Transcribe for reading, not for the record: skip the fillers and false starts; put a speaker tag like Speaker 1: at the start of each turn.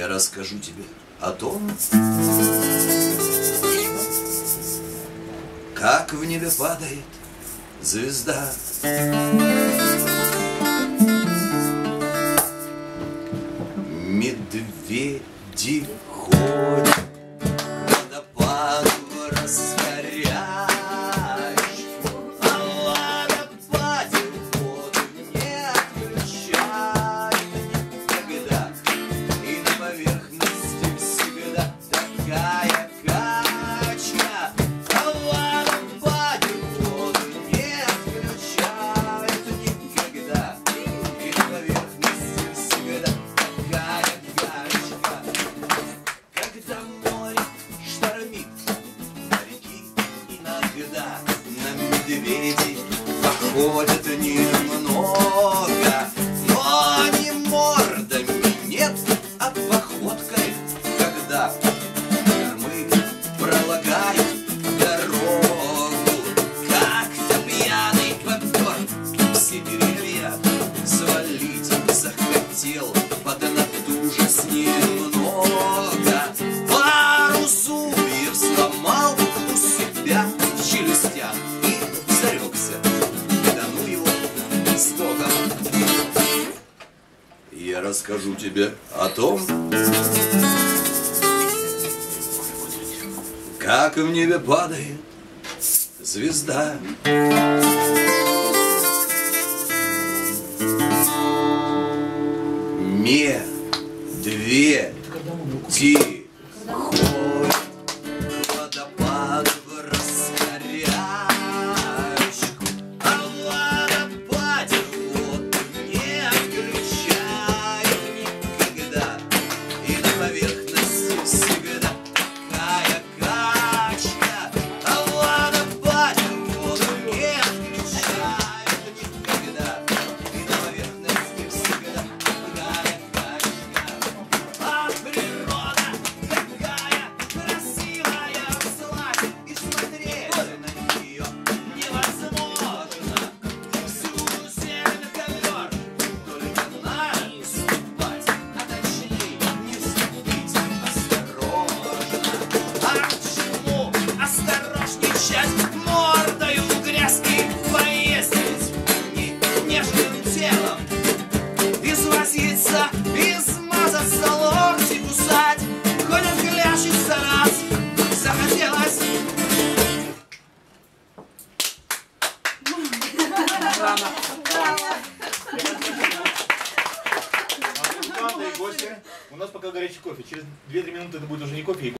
Speaker 1: Я расскажу тебе о том, как в небе падает звезда. Медведи ходят к водопаду раскорячку, а в водопаде воду не отключают никогда, и на поверхности всегда такая качка. А в водопаде воду не отключают никогда, и на поверхности всегда такая качка. Когда море штормит, моряки иногда на медведей походят немного, но не мордами, нет, а походкой, когда кормы пролагают дорогу. Как-то пьяный попер все деревья свалить захотел, поднатужась немного, пару зубьев сломал у себя в челюстях и зарекся, да ну его с Богом. Я расскажу тебе о том, как в небе падает звезда. Медведи ходят к водопаду раскорячку, а в водопаде воду не отключают никогда, и на поверхности всегда такая качка. А в водопаде воду не отключают никогда, и на поверхности всегда такая качка. А природа такая красивая, славь, и смотреть на нее невозможно. Всюду северный ковер, только надо ступать, а точнее не ступить осторожно. А почему осторожничать, мордою в грязь и поездить нежным телом, извозиться, измазаться, локти кусать, хоть отглящиться раз захотелось.
Speaker 2: Музыканты и гости. У нас пока горячий кофе. Через 2-3 минуты это будет уже не кофе.